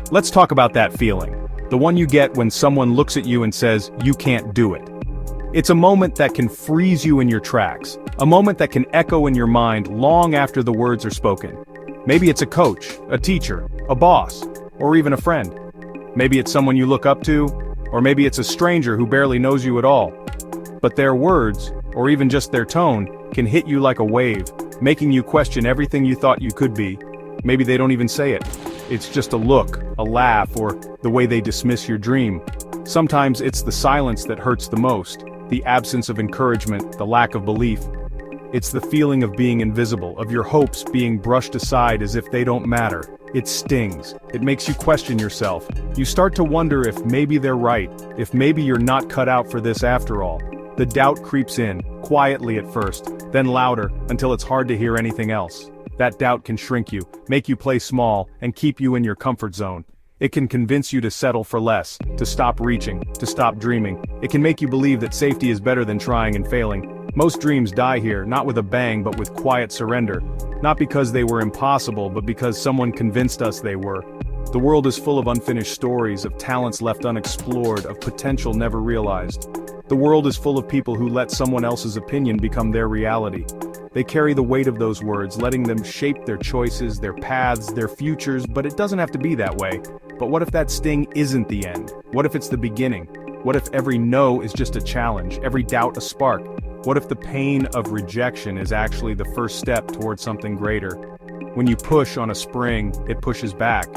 Let's talk about that feeling. The one you get when someone looks at you and says, "You can't do it." It's a moment that can freeze you in your tracks, a moment that can echo in your mind long after the words are spoken. Maybe it's a coach, a teacher, a boss, or even a friend. Maybe it's someone you look up to, or maybe it's a stranger who barely knows you at all. But their words, or even just their tone, can hit you like a wave, making you question everything you thought you could be. Maybe they don't even say it. It's just a look, a laugh, or the way they dismiss your dream. Sometimes it's the silence that hurts the most, the absence of encouragement, the lack of belief. It's the feeling of being invisible, of your hopes being brushed aside as if they don't matter. It stings. It makes you question yourself. You start to wonder if maybe they're right, if maybe you're not cut out for this after all. The doubt creeps in, quietly at first, then louder, until it's hard to hear anything else. That doubt can shrink you, make you play small, and keep you in your comfort zone. It can convince you to settle for less, to stop reaching, to stop dreaming. It can make you believe that safety is better than trying and failing. Most dreams die here, not with a bang but with quiet surrender. Not because they were impossible, but because someone convinced us they were. The world is full of unfinished stories, of talents left unexplored, of potential never realized. The world is full of people who let someone else's opinion become their reality. They carry the weight of those words, letting them shape their choices, their paths, their futures, but it doesn't have to be that way. But what if that sting isn't the end? What if it's the beginning? What if every no is just a challenge, every doubt a spark? What if the pain of rejection is actually the first step towards something greater? When you push on a spring, it pushes back.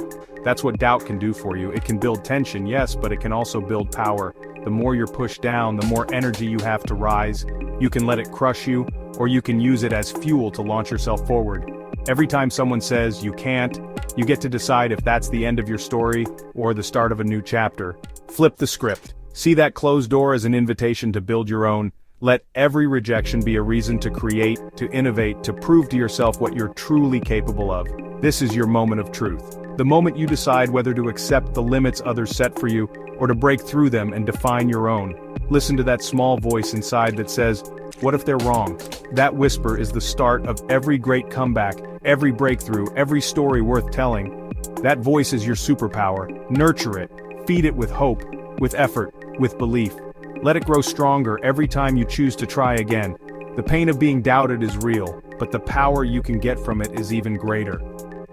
That's what doubt can do for you. It can build tension, yes, but it can also build power. The more you're pushed down, the more energy you have to rise. You can let it crush you, or you can use it as fuel to launch yourself forward. Every time someone says you can't, you get to decide if that's the end of your story or the start of a new chapter. Flip the script. See that closed door as an invitation to build your own. Let every rejection be a reason to create, to innovate, to prove to yourself what you're truly capable of. This is your moment of truth. The moment you decide whether to accept the limits others set for you, or to break through them and define your own. Listen to that small voice inside that says, "What if they're wrong?" That whisper is the start of every great comeback, every breakthrough, every story worth telling. That voice is your superpower. Nurture it. Feed it with hope, with effort, with belief. Let it grow stronger every time you choose to try again. The pain of being doubted is real, but the power you can get from it is even greater.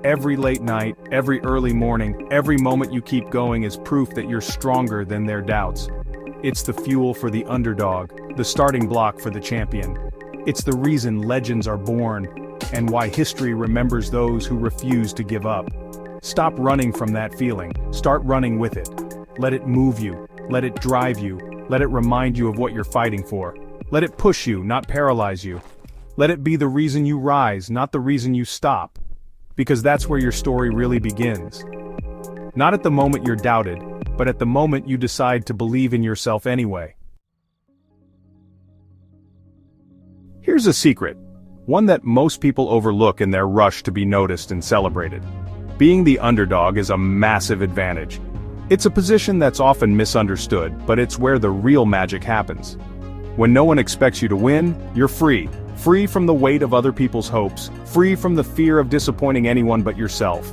Every late night, every early morning, every moment you keep going is proof that you're stronger than their doubts. It's the fuel for the underdog, the starting block for the champion. It's the reason legends are born, and why history remembers those who refuse to give up. Stop running from that feeling. Start running with it. Let it move you. Let it drive you. Let it remind you of what you're fighting for. Let it push you, not paralyze you. Let it be the reason you rise, not the reason you stop. Because that's where your story really begins. Not at the moment you're doubted, but at the moment you decide to believe in yourself anyway. Here's a secret, one that most people overlook in their rush to be noticed and celebrated. Being the underdog is a massive advantage. It's a position that's often misunderstood, but it's where the real magic happens. When no one expects you to win, you're free. Free from the weight of other people's hopes, free from the fear of disappointing anyone but yourself.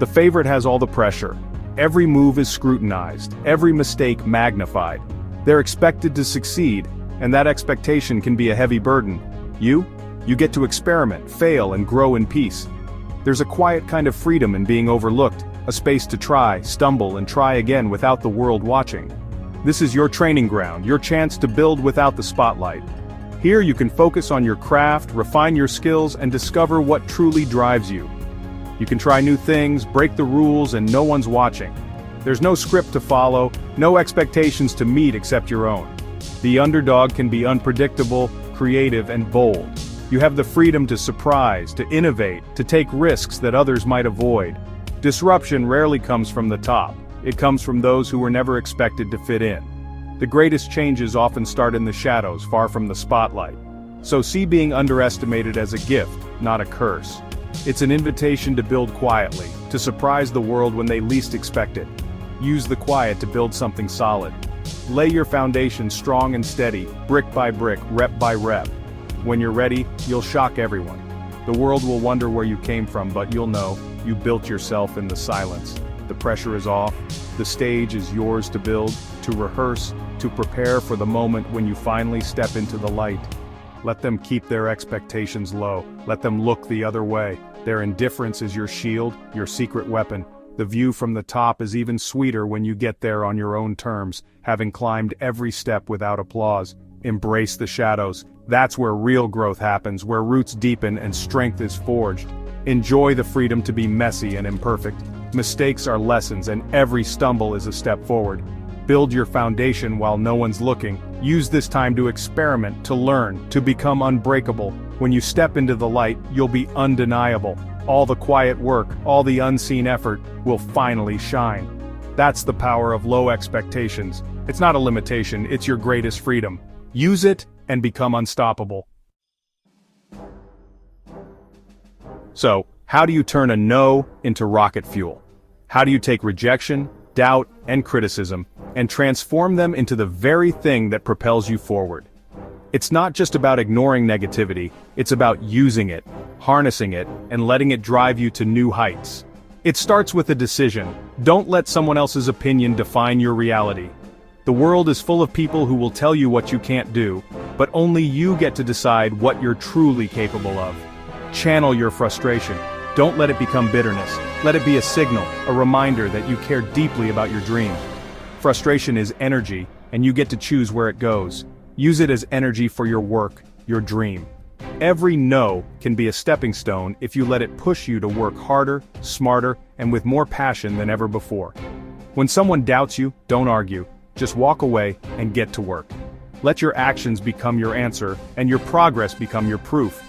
The favorite has all the pressure. Every move is scrutinized, every mistake magnified. They're expected to succeed, and that expectation can be a heavy burden. You get to experiment, fail, and grow in peace. There's a quiet kind of freedom in being overlooked, a space to try, stumble, and try again without the world watching. This is your training ground, your chance to build without the spotlight. Here you can focus on your craft, refine your skills, and discover what truly drives you. You can try new things, break the rules, and no one's watching. There's no script to follow, no expectations to meet except your own. The underdog can be unpredictable, creative, and bold. You have the freedom to surprise, to innovate, to take risks that others might avoid. Disruption rarely comes from the top. It comes from those who were never expected to fit in. The greatest changes often start in the shadows, far from the spotlight. So see being underestimated as a gift, not a curse. It's an invitation to build quietly, to surprise the world when they least expect it. Use the quiet to build something solid. Lay your foundation strong and steady, brick by brick, rep by rep. When you're ready, you'll shock everyone. The world will wonder where you came from, but you'll know, you built yourself in the silence. the pressure is off, the stage is yours to build, to rehearse, to prepare for the moment when you finally step into the light. Let them keep their expectations low. Let them look the other way. Their indifference is your shield, your secret weapon. The view from the top is even sweeter when you get there on your own terms, having climbed every step without applause. Embrace the shadows. That's where real growth happens, where roots deepen and strength is forged. Enjoy the freedom to be messy and imperfect. Mistakes are lessons, and every stumble is a step forward. Build your foundation while no one's looking. Use this time to experiment, to learn, to become unbreakable. When you step into the light, you'll be undeniable. All the quiet work, all the unseen effort, will finally shine. That's the power of low expectations. It's not a limitation, it's your greatest freedom. Use it and become unstoppable. So, how do you turn a no into rocket fuel? How do you take rejection, doubt, and criticism, and transform them into the very thing that propels you forward? It's not just about ignoring negativity, it's about using it, harnessing it, and letting it drive you to new heights. It starts with a decision. Don't let someone else's opinion define your reality. The world is full of people who will tell you what you can't do, but only you get to decide what you're truly capable of. Channel your frustration. Don't let it become bitterness. Let it be a signal, a reminder that you care deeply about your dream. Frustration is energy, and you get to choose where it goes. Use it as energy for your work, your dream. Every no can be a stepping stone if you let it push you to work harder, smarter, and with more passion than ever before. When someone doubts you, don't argue. Just walk away and get to work. Let your actions become your answer, and your progress become your proof.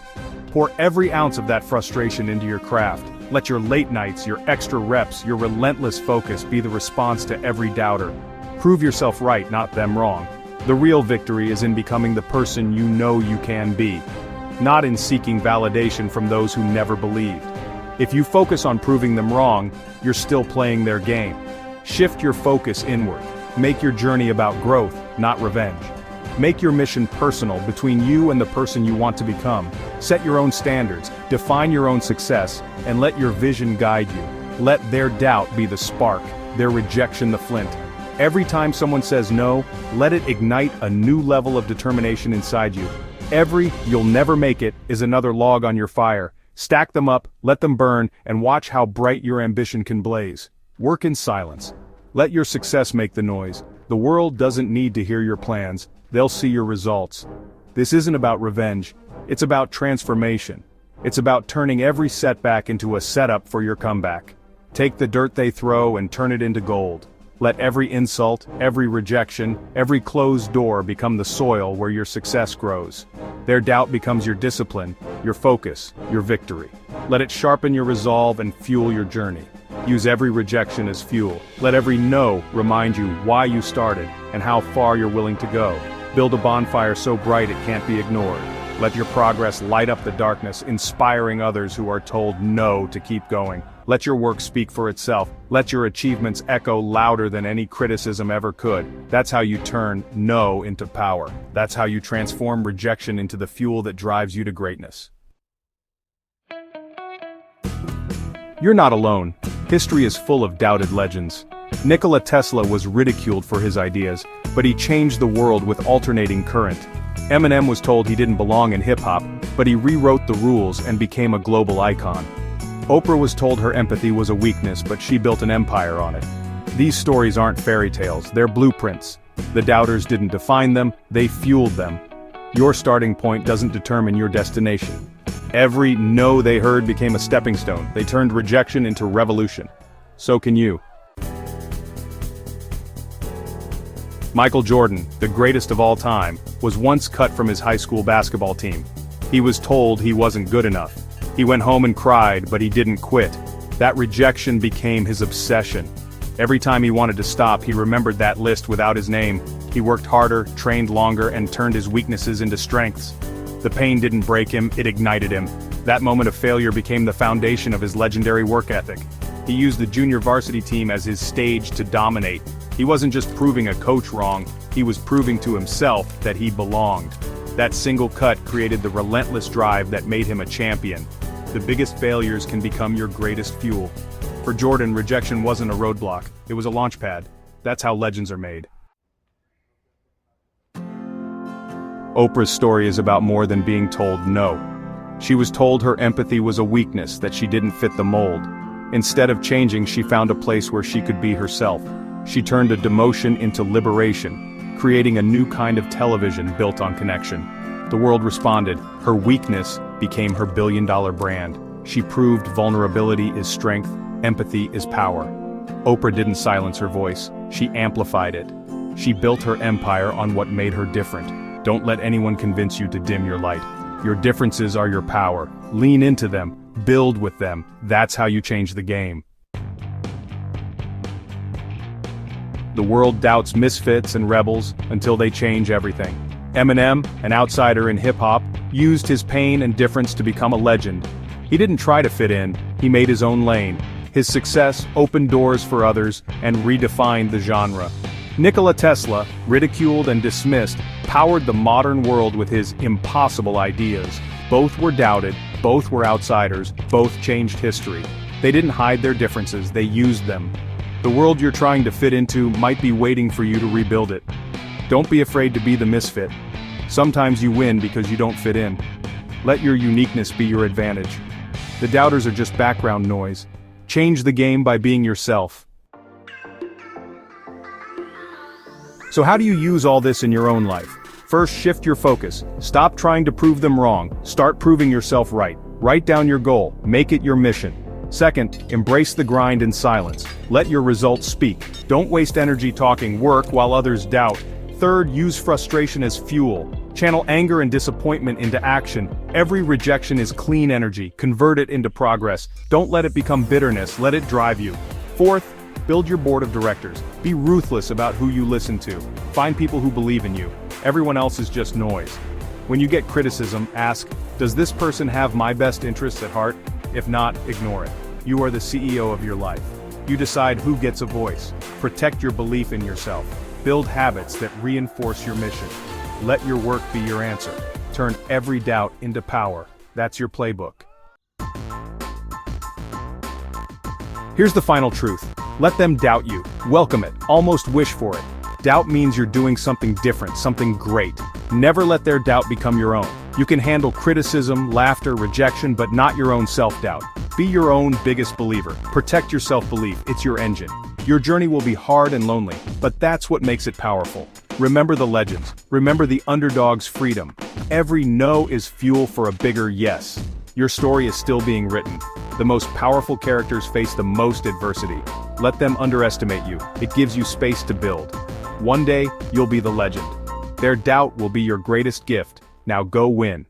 Pour every ounce of that frustration into your craft. Let your late nights, your extra reps, your relentless focus be the response to every doubter. Prove yourself right, not them wrong. The real victory is in becoming the person you know you can be, not in seeking validation from those who never believed. If you focus on proving them wrong, you're still playing their game. Shift your focus inward. Make your journey about growth, not revenge. Make your mission personal, between you and the person you want to become. Set your own standards, define your own success, and let your vision guide you. Let their doubt be the spark, their rejection the flint. Every time someone says no, let it ignite a new level of determination inside you. Every "you'll never make it" is another log on your fire. Stack them up, let them burn, and watch how bright your ambition can blaze. Work in silence. Let your success make the noise. The world doesn't need to hear your plans, they'll see your results. This isn't about revenge, it's about transformation. It's about turning every setback into a setup for your comeback. Take the dirt they throw and turn it into gold. Let every insult, every rejection, every closed door become the soil where your success grows. Their doubt becomes your discipline, your focus, your victory. Let it sharpen your resolve and fuel your journey. Use every rejection as fuel. Let every no remind you why you started and how far you're willing to go. Build a bonfire so bright it can't be ignored. Let your progress light up the darkness, inspiring others who are told no to keep going. Let your work speak for itself. Let your achievements echo louder than any criticism ever could. That's how you turn no into power. That's how you transform rejection into the fuel that drives you to greatness. You're not alone. History is full of doubted legends. Nikola Tesla was ridiculed for his ideas, but he changed the world with alternating current. Eminem was told he didn't belong in hip-hop, but he rewrote the rules and became a global icon. Oprah was told her empathy was a weakness, but she built an empire on it. These stories aren't fairy tales, they're blueprints. The doubters didn't define them, they fueled them. Your starting point doesn't determine your destination. Every no they heard became a stepping stone. They turned rejection into revolution. So can you. Michael Jordan, the greatest of all time, was once cut from his high school basketball team. He was told he wasn't good enough. He went home and cried, but he didn't quit. That rejection became his obsession. Every time he wanted to stop, he remembered that list without his name. He worked harder, trained longer, and turned his weaknesses into strengths. The pain didn't break him, it ignited him. That moment of failure became the foundation of his legendary work ethic. He used the junior varsity team as his stage to dominate. He wasn't just proving a coach wrong, he was proving to himself that he belonged. That single cut created the relentless drive that made him a champion. The biggest failures can become your greatest fuel. For Jordan, rejection wasn't a roadblock, it was a launch pad. That's how legends are made. Oprah's story is about more than being told no. She was told her empathy was a weakness, that she didn't fit the mold. Instead of changing, she found a place where she could be herself. She turned a demotion into liberation, creating a new kind of television built on connection. The world responded. Her weakness became her billion-dollar brand. She proved vulnerability is strength, empathy is power. Oprah didn't silence her voice, she amplified it. She built her empire on what made her different. Don't let anyone convince you to dim your light. Your differences are your power. Lean into them, build with them. That's how you change the game. The world doubts misfits and rebels until they change everything. Eminem, an outsider in hip-hop, used his pain and difference to become a legend. He didn't try to fit in, he made his own lane. His success opened doors for others and redefined the genre. Nikola Tesla, ridiculed and dismissed, powered the modern world with his impossible ideas. Both were doubted, both were outsiders, both changed history. They didn't hide their differences, they used them. The world you're trying to fit into might be waiting for you to rebuild it. Don't be afraid to be the misfit. Sometimes you win because you don't fit in. Let your uniqueness be your advantage. The doubters are just background noise. Change the game by being yourself. So how do you use all this in your own life? First, shift your focus. Stop trying to prove them wrong. Start proving yourself right. Write down your goal. Make it your mission. Second, embrace the grind in silence. Let your results speak. Don't waste energy talking work while others doubt. Third, use frustration as fuel. Channel anger and disappointment into action. Every rejection is clean energy. Convert it into progress. Don't let it become bitterness. Let it drive you. Fourth, build your board of directors. Be ruthless about who you listen to. Find people who believe in you. Everyone else is just noise. When you get criticism, ask, does this person have my best interests at heart? If not, ignore it. You are the CEO of your life. You decide who gets a voice. Protect your belief in yourself. Build habits that reinforce your mission. Let your work be your answer. Turn every doubt into power. That's your playbook. Here's the final truth. Let them doubt you. Welcome it. Almost wish for it. Doubt means you're doing something different, something great. Never let their doubt become your own. You can handle criticism, laughter, rejection, but not your own self-doubt. Be your own biggest believer. Protect your self-belief. It's your engine. Your journey will be hard and lonely, but that's what makes it powerful. Remember the legends. Remember the underdog's freedom. Every no is fuel for a bigger yes. Your story is still being written. The most powerful characters face the most adversity. Let them underestimate you. It gives you space to build. One day, you'll be the legend. Their doubt will be your greatest gift. Now go win.